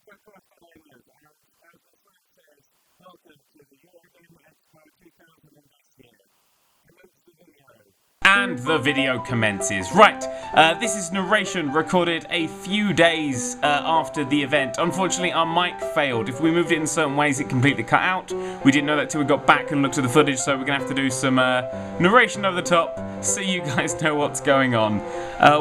Welcome to the Eurogamer Expo 2000 year. Commence the video. And the video commences. Right, this is narration recorded a few days after the event. Unfortunately, our mic failed. If we moved it in certain ways, it completely cut out. We didn't know that till we got back and looked at the footage, so we're going to have to do some narration over the top so you guys know what's going on.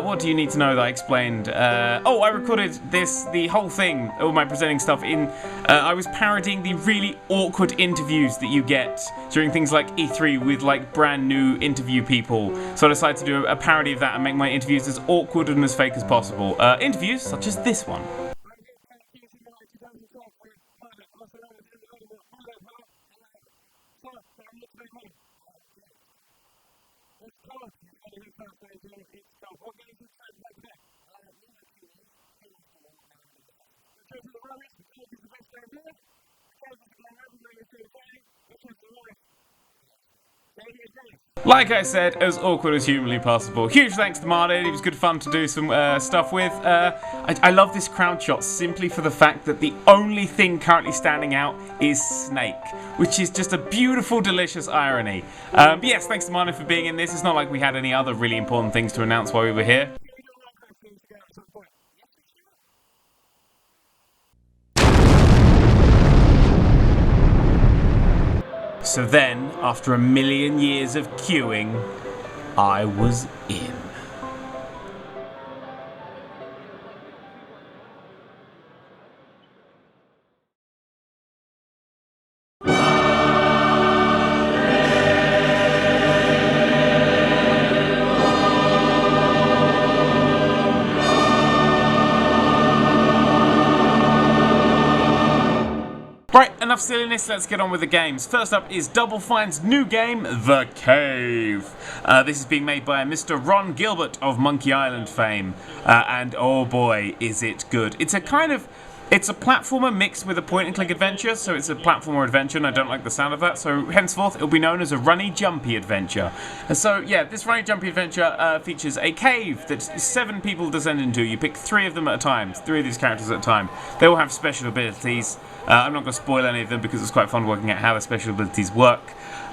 What do you need to know that I explained? Oh, I recorded the whole thing, all my presenting stuff in... I was parodying the really awkward interviews that you get during things like E3 with like brand new interview people. So I decided to do a parody of that and make my interviews as awkward and as fake as possible. Interviews such as this one. Like I said, as awkward as humanly possible. Huge thanks to Martin, it was good fun to do some stuff with. I love this crowd shot simply for the fact that the only thing currently standing out is Snake, which is just a beautiful, delicious irony. But yes, thanks to Martin for being in this. It's not like we had any other really important things to announce while we were here. So then, after a million years of queuing, I was in. Right, enough silliness, let's get on with the games. First up is Double Fine's new game, The Cave. This is being made by Mr. Ron Gilbert of Monkey Island fame. And oh boy, is it good. It's a platformer mixed with a point-and-click adventure, so it's a platformer adventure, and I don't like the sound of that, so henceforth it'll be known as a runny-jumpy adventure. And so, yeah, this runny-jumpy adventure features a cave that 7 people descend into. You pick 3 of them at a time, 3 of these characters at a time. They all have special abilities. I'm not going to spoil any of them because it's quite fun working out how the special abilities work.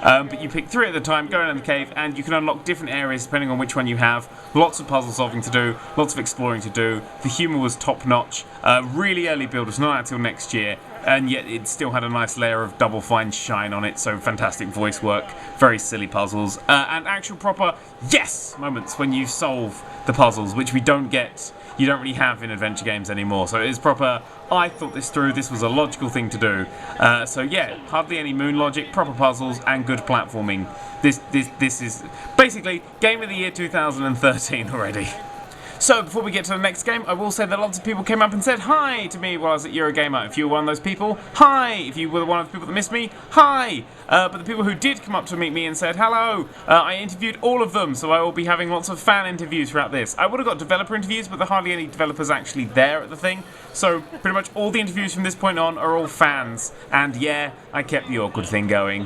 But you pick 3 at a time, go around the cave, and you can unlock different areas depending on which one you have. Lots of puzzle solving to do, lots of exploring to do. The humour was top notch. Really early build, it's not out till next year, and yet it still had a nice layer of Double Fine shine on it, so fantastic voice work, very silly puzzles, and actual proper yes moments when you solve the puzzles, which you don't really have in adventure games anymore. So it is proper, I thought this through, this was a logical thing to do. So yeah, hardly any moon logic, proper puzzles, and good platforming. This is basically Game of the Year 2013 already. So before we get to the next game, I will say that lots of people came up and said hi to me while I was at Eurogamer. If you were one of those people, hi. If you were one of the people that missed me, hi. But the people who did come up to meet me and said hello, I interviewed all of them, so I will be having lots of fan interviews throughout this. I would have got developer interviews, but there are hardly any developers actually there at the thing. So pretty much all the interviews from this point on are all fans. And yeah, I kept the awkward thing going.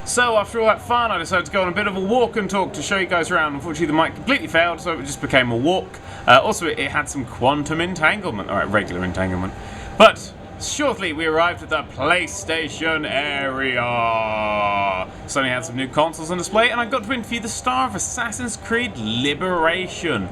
So after all that fun, I decided to go on a bit of a walk and talk to show you guys around. Unfortunately, the mic completely failed, so it just became a walk. Also, it had some quantum entanglement, alright, regular entanglement. But shortly, we arrived at the PlayStation area. Sony had some new consoles on display, and I got to interview the star of Assassin's Creed Liberation.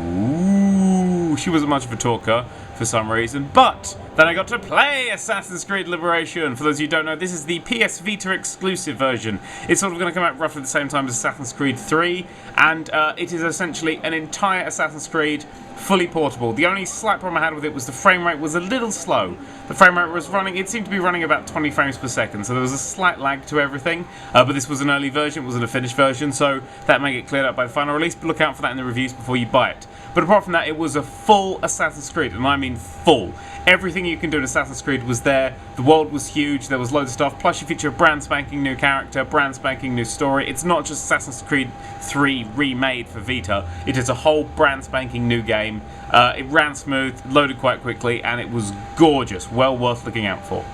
Ooh, she wasn't much of a talker for some reason, but then I got to play Assassin's Creed Liberation. For those of you who don't know, this is the PS Vita exclusive version. It's sort of going to come out roughly at the same time as Assassin's Creed 3, and it is essentially an entire Assassin's Creed fully portable. The only slight problem I had with it was the frame rate was a little slow. The frame rate was running, it seemed to be running about 20 frames per second, so there was a slight lag to everything, but this was an early version, it wasn't a finished version, so that may get cleared up by the final release, but look out for that in the reviews before you buy it. But apart from that, it was a full Assassin's Creed, and I mean mean full. Everything you can do in Assassin's Creed was there. The world was huge. There was loads of stuff. Plus, you feature a brand spanking new character, brand spanking new story. It's not just Assassin's Creed 3 remade for Vita. It is a whole brand spanking new game. It ran smooth, loaded quite quickly, and it was gorgeous. Well worth looking out for.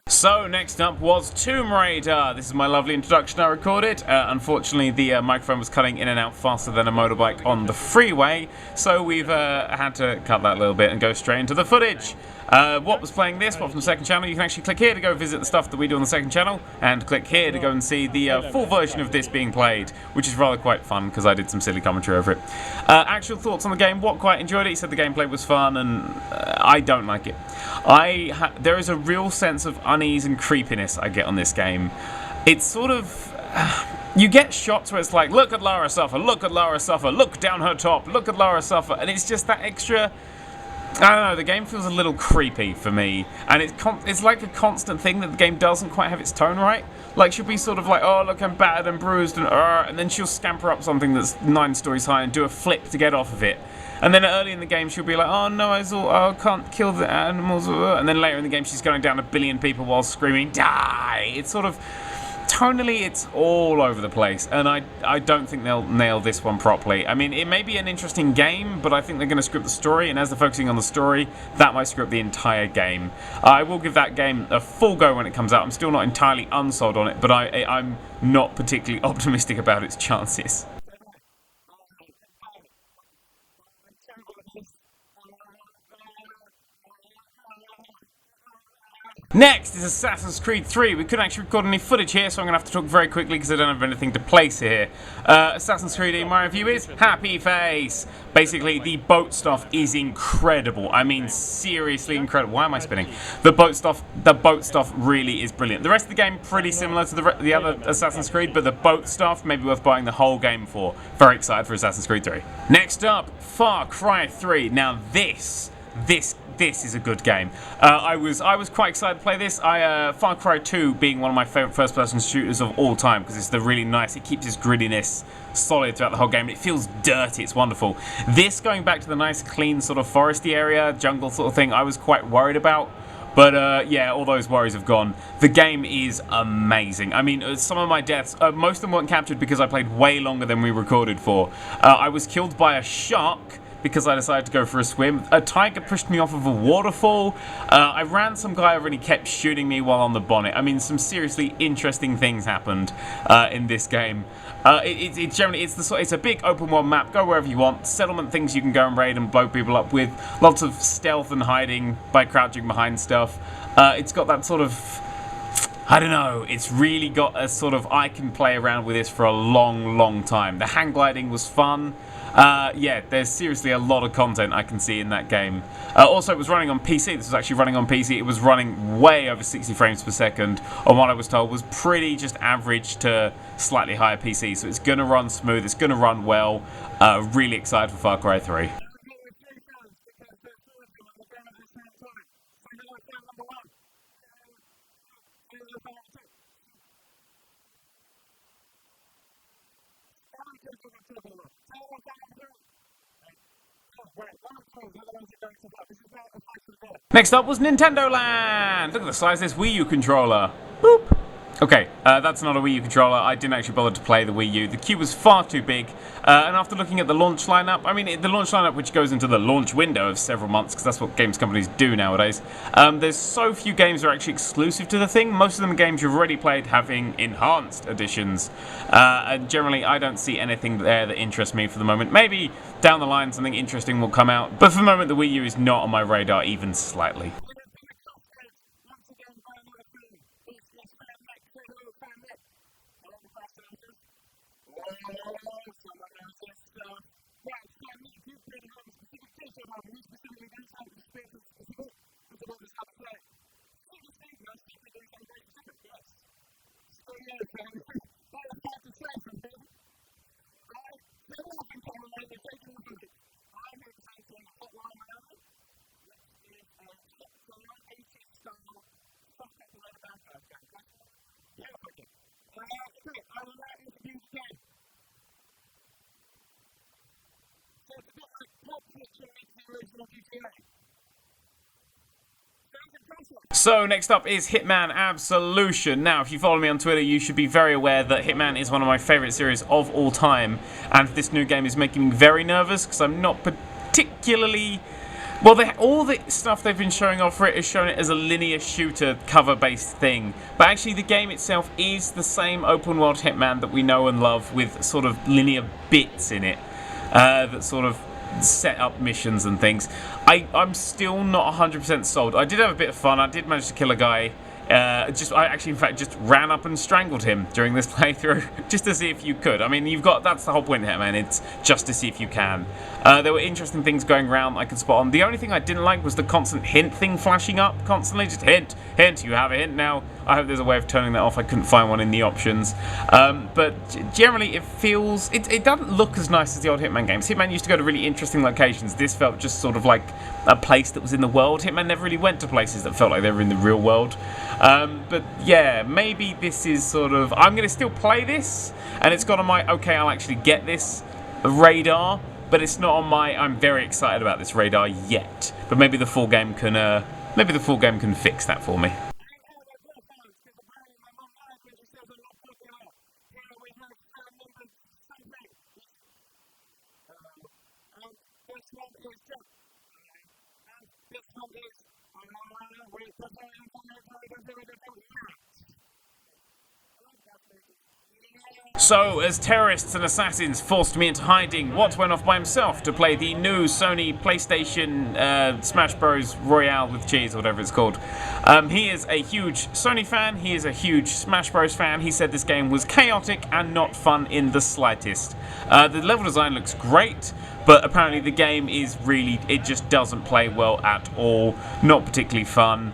So, next up was Tomb Raider. This is my lovely introduction. I recorded. Unfortunately, the microphone was cutting in and out faster than a motorbike on the freeway, so we've had to cut that a little bit and go straight into the footage. What was playing this? What from the second channel? You can actually click here to go visit the stuff that we do on the second channel, and click here to go and see the full version of this being played, which is rather quite fun because I did some silly commentary over it. Actual thoughts on the game? What quite enjoyed it? He said the gameplay was fun, and I don't like it. There is a real sense of unease and creepiness I get on this game. It's sort of... you get shots where it's like, look at Lara suffer, look at Lara suffer, look down her top, look at Lara suffer, and it's just that extra... I don't know, the game feels a little creepy for me, and it's like a constant thing that the game doesn't quite have its tone right. Like, she'll be sort of like, oh, look, I'm battered and bruised, and then she'll scamper up something that's 9 stories high and do a flip to get off of it. And then early in the game, she'll be like, oh, no, I can't kill the animals, and then later in the game, she's going down 1 billion people while screaming, die! It's sort of... tonally, it's all over the place, and I don't think they'll nail this one properly. I mean, it may be an interesting game, but I think they're going to screw up the story, and as they're focusing on the story, that might screw up the entire game. I will give that game a full go when it comes out. I'm still not entirely unsold on it, but I'm not particularly optimistic about its chances. Next is Assassin's Creed 3. We couldn't actually record any footage here, so I'm going to have to talk very quickly because I don't have anything to place here. Assassin's Creed, my review is Happy Face. Basically, the boat stuff is incredible. I mean, seriously incredible. Why am I spinning? The boat stuff really is brilliant. The rest of the game pretty similar to the other Assassin's Creed, but the boat stuff may be worth buying the whole game for. Very excited for Assassin's Creed 3. Next up, Far Cry 3. Now this is a good game. I was quite excited to play this. Far Cry 2 being one of my favourite first-person shooters of all time because it's the really nice. It keeps its grittiness solid throughout the whole game. It feels dirty. It's wonderful. This going back to the nice, clean sort of foresty area, jungle sort of thing, I was quite worried about. But yeah, all those worries have gone. The game is amazing. I mean, some of my deaths, most of them weren't captured because I played way longer than we recorded for. I was killed by a shark because I decided to go for a swim. A tiger pushed me off of a waterfall. I ran some guy over and he kept shooting me while on the bonnet. I mean, some seriously interesting things happened in this game. It's a big open world map. Go wherever you want. Settlement things you can go and raid and blow people up with. Lots of stealth and hiding by crouching behind stuff. It's got that sort of... I don't know, it's really got a sort of... I can play around with this for a long, long time. The hang gliding was fun. Yeah, there's seriously a lot of content I can see in that game. Also, it was running on PC. This was actually running on PC. It was running way over 60 frames per second on what I was told was pretty just average to slightly higher PC. So it's going to run smooth. It's going to run well. Really excited for Far Cry 3. Next up was Nintendo Land! Look at the size of this Wii U controller. Boop! Okay, that's not a Wii U controller. I didn't actually bother to play the Wii U. The cube was far too big. And after looking at the launch lineup, I mean, the launch lineup which goes into the launch window of several months, because that's what games companies do nowadays, there's so few games that are actually exclusive to the thing. Most of them are games you've already played having enhanced editions. And generally, I don't see anything there that interests me for the moment. Maybe down the line something interesting will come out. But for the moment, the Wii U is not on my radar even slightly. So next up is Hitman Absolution. Now, if you follow me on Twitter, you should be very aware that Hitman is one of my favourite series of all time, and this new game is making me very nervous because I'm not particularly... Well, all the stuff they've been showing off for it is showing it as a linear shooter cover-based thing, but actually the game itself is the same open-world Hitman that we know and love with sort of linear bits in it that sort of set up missions and things. I'm still not 100% sold. I did have a bit of fun. I did manage to kill a guy. I actually, in fact, just ran up and strangled him during this playthrough, just to see if you could. I mean, that's the whole point here, man. It's just to see if you can. There were interesting things going around I could spot on. The only thing I didn't like was the constant hint thing flashing up constantly. Just hint, hint, you have a hint now. I hope there's a way of turning that off. I couldn't find one in the options. But generally, it feels... It doesn't look as nice as the old Hitman games. Hitman used to go to really interesting locations. This felt just sort of like a place that was in the world. Hitman never really went to places that felt like they were in the real world. But yeah, maybe this is sort of... I'm going to still play this, and it's got on my, okay, I'll actually get this radar, but it's not on my, I'm very excited about this radar yet. But maybe the full game can, fix that for me. So, as terrorists and assassins forced me into hiding, Watt went off by himself to play the new Sony PlayStation Smash Bros. Royale with Cheese, or whatever it's called. He is a huge Sony fan, he is a huge Smash Bros. Fan. He said this game was chaotic and not fun in the slightest. The level design looks great, but apparently the game is really, it just doesn't play well at all, not particularly fun.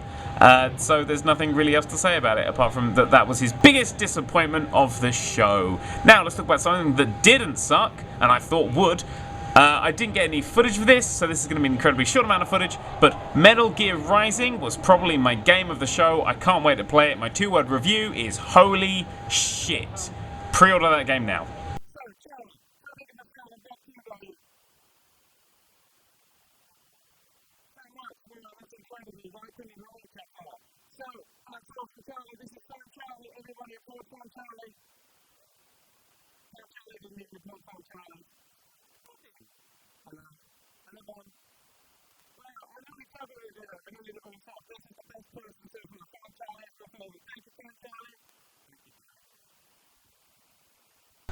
So there's nothing really else to say about it, apart from that was his biggest disappointment of the show. Now let's talk about something that didn't suck, and I thought would. I didn't get any footage for this, so this is going to be an incredibly short amount of footage, but Metal Gear Rising was probably my game of the show. I can't wait to play it. My 2-word review is holy shit. Pre-order that game now.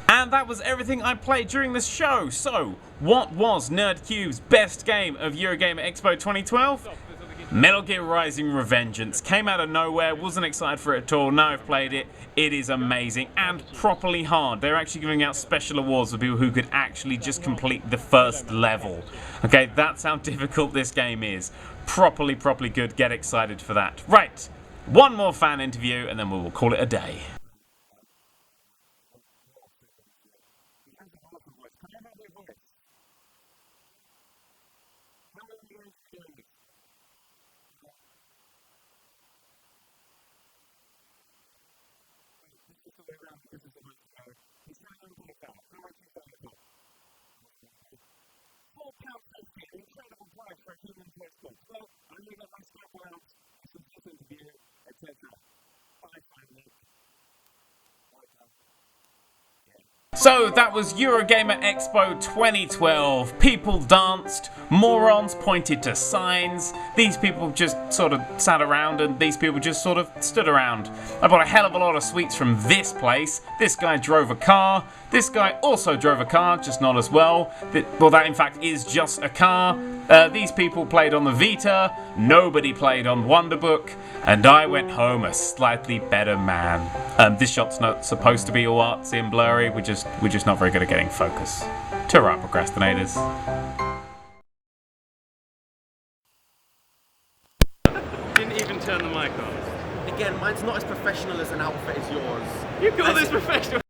And that was everything I played during this show. So, what was Nerd3's best game of Eurogamer Expo 2012? Metal Gear Rising Revengeance. Came out of nowhere, wasn't excited for it at all. Now I've played it. It is amazing and properly hard. They're actually giving out special awards for people who could actually just complete the first level. Okay, that's how difficult this game is. Properly good. Get excited for that. Right, one more fan interview and then we will call it a day. So that was Eurogamer Expo 2012. People danced, morons pointed to signs, these people just sort of sat around and these people just sort of stood around. I bought a hell of a lot of sweets from this place. This guy drove a car. This guy also drove a car, just not as well. Well, that in fact is just a car. These people played on the Vita, nobody played on Wonderbook, and I went home a slightly better man. This shot's not supposed to be all artsy and blurry, we're just not very good at getting focus. Ta-ra, procrastinators. Didn't even turn the mic on. Again, mine's not as professional as an outfit as yours. You call this professional?